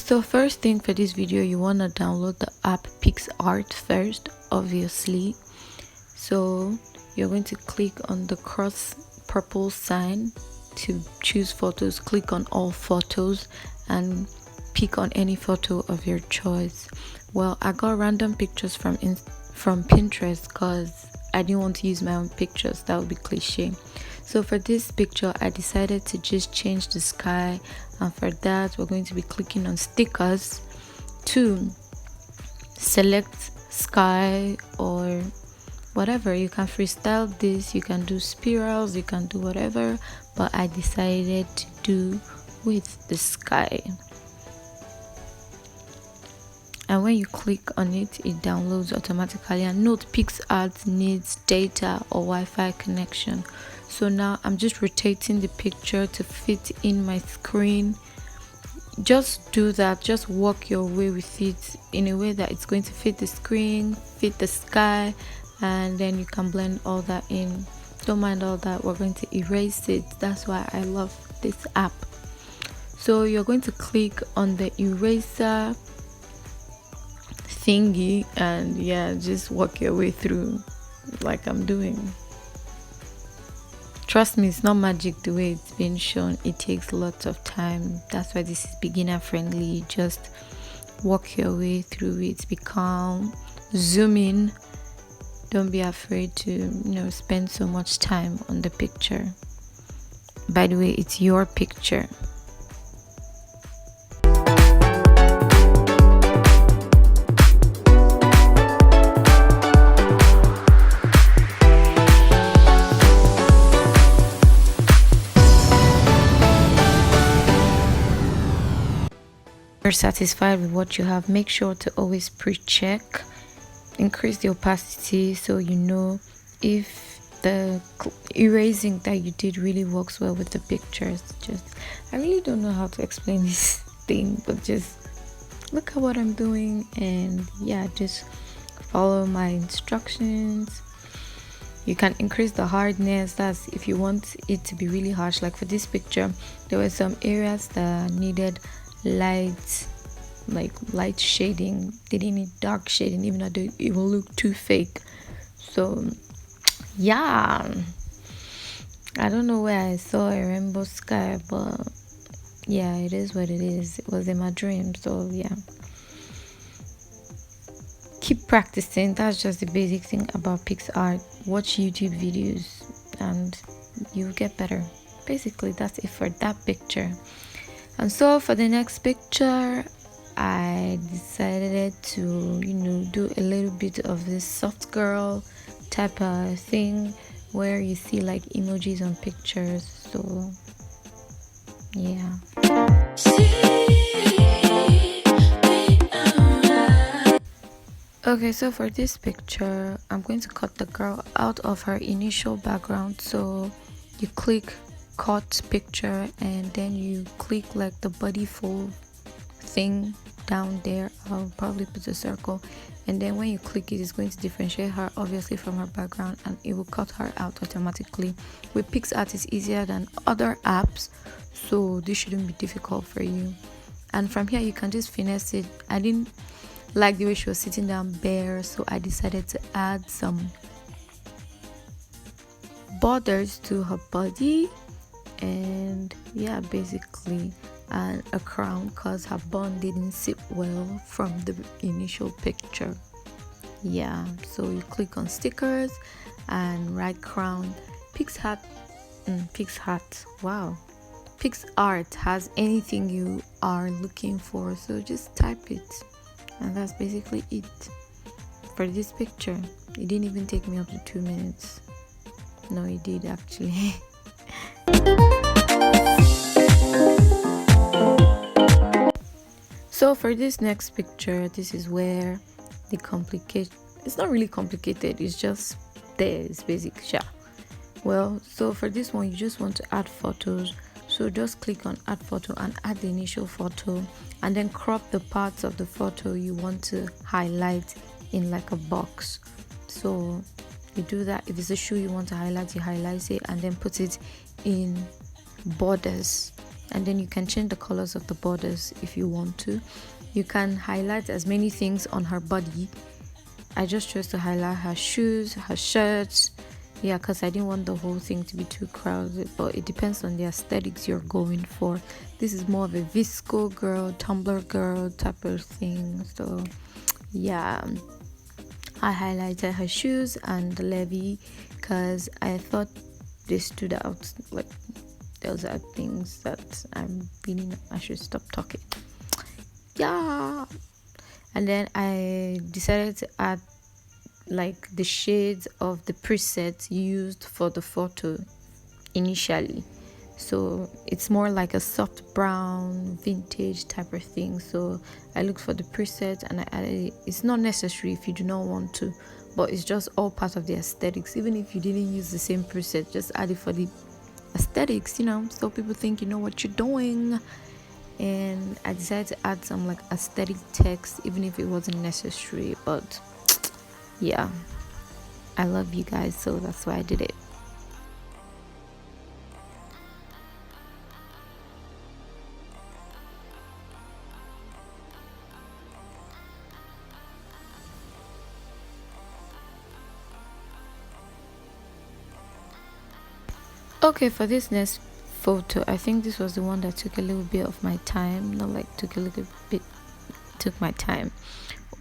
So first thing for this video, you want to download the app Picsart first, obviously. So you're going to click on the cross purple sign to choose photos. Click on all photos and pick on any photo of your choice. Well, I got random pictures from Pinterest because I didn't want to use my own pictures. That would be cliche. So for this picture, I decided to just change the sky, and for that we're going to be clicking on stickers to select sky or whatever. You can freestyle this, you can do spirals, you can do whatever, but I decided to do with the sky. And when you click on it, it downloads automatically. And note, Picsart needs data or Wi-Fi connection. So now I'm just rotating the picture to fit in my screen. Just do that, just work your way with it in a way that it's going to fit the screen, fit the sky, and then you can blend all that in. Don't mind all that, we're going to erase it. That's why I love this app. So you're going to click on the eraser thingy and yeah, just work your way through like I'm doing. Trust me, it's not magic the way it's been shown. It takes lots of time. That's why this is beginner friendly. Just walk your way through it. Be calm, zoom in. Don't be afraid to spend so much time on the picture. By the way, it's your picture. You're satisfied with what you have, make sure to always pre-check. Increase the opacity so you know if the erasing that you did really works well with the pictures. I really don't know how to explain this thing, but just look at what I'm doing and yeah, just follow my instructions. You can increase the hardness. That's if you want it to be really harsh. Like for this picture, there were some areas that needed light shading. They didn't need dark shading, even though it will look too fake. So yeah, I don't know where I saw a rainbow sky, but yeah, it is what it is. It was in my dream. So yeah, keep practicing. That's just the basic thing about Picsart. Watch YouTube videos and you'll get better. Basically, that's it for that picture. And so for the next picture, I decided to do a little bit of this soft girl type of thing where you see like emojis on pictures. So yeah. Okay, so for this picture, I'm going to cut the girl out of her initial background. So you click cut picture and then you click like the body fold thing down there. I'll probably put a circle, and then when you click it, it's going to differentiate her obviously from her background and it will cut her out automatically. With Picsart, it's easier than other apps, so this shouldn't be difficult for you. And from here you can just finesse it. I didn't like the way she was sitting down bare, so I decided to add some borders to her body and yeah, basically, and a crown because her bun didn't sit well from the initial picture. Yeah, so you click on stickers and write crown. Picsart, wow, Picsart has anything you are looking for, so just type it, and that's basically it for this picture. It didn't even take me up to 2 minutes. No, it did actually. So for this next picture, this is where the complication, it's not really complicated, it's just there, it's basic. Yeah, well, so for this one you just want to add photos. So just click on add photo and add the initial photo, and then crop the parts of the photo you want to highlight in like a box. So you do that. If it's a shoe you want to highlight, you highlight it and then put it in borders. and then you can change the colors of the borders if you want to. You can highlight as many things on her body. I just chose to highlight her shoes, her shirts, yeah, because I didn't want the whole thing to be too crowded, but it depends on the aesthetics you're going for. This is more of a visco girl, Tumblr girl type of thing. So yeah, I highlighted her shoes and the levy because I thought they stood out. Like, those are things that I'm feeling I should stop talking. Yeah. And then I decided to add like the shades of the presets used for the photo initially. So it's more like a soft brown vintage type of thing. So I looked for the preset and I added it. It's not necessary if you do not want to, but it's just all part of the aesthetics. Even if you didn't use the same preset, just add it for the aesthetics, so people think you know what you're doing. And I decided to add some like aesthetic text even if it wasn't necessary, but yeah, I love you guys, so that's why I did it. Okay, for this next photo, I think this was the one that took a little bit of my time. Not like took my time.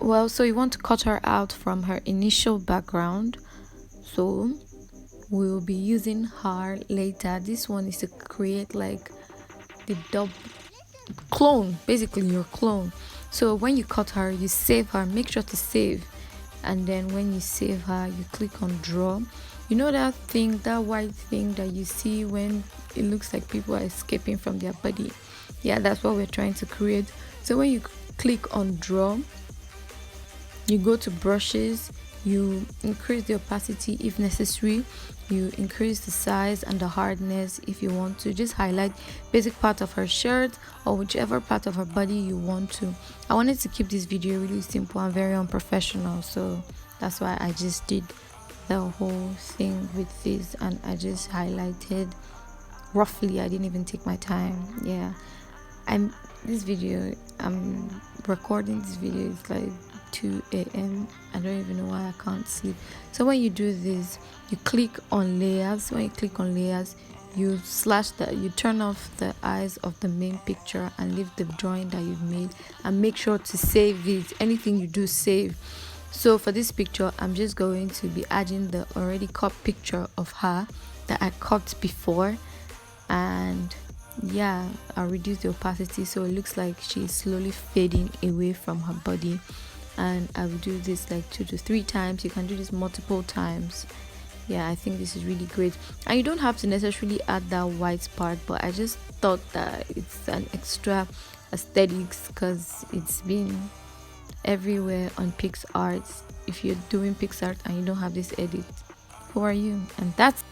Well, so you want to cut her out from her initial background, so we'll be using her later. This one is to create like the double clone, basically your clone. So when you cut her, you save her, make sure to save, and then when you save her, you click on draw. You know that thing, that white thing that you see when it looks like people are escaping from their body? Yeah, that's what we're trying to create. So when you click on draw, you go to brushes, you increase the opacity if necessary, you increase the size and the hardness if you want to. Just highlight basic part of her shirt or whichever part of her body you want to. I wanted to keep this video really simple and very unprofessional, so that's why I just did the whole thing with this, and I just highlighted roughly. I didn't even take my time. Yeah, I'm recording this video. It's like 2 a.m. I don't even know why I can't sleep. So when you do this, you click on layers. When you click on layers, you turn off the eyes of the main picture and leave the drawing that you've made, and make sure to save it. Anything you do, save. So for this picture, I'm just going to be adding the already cut picture of her that I cut before, and yeah, I'll reduce the opacity so it looks like she's slowly fading away from her body. And I will do this like 2 to 3 times. You can do this multiple times. Yeah, I think this is really great, and you don't have to necessarily add that white part, but I just thought that it's an extra aesthetics because it's been everywhere on Picsart. If you're doing Picsart and you don't have this edit, who are you? And that's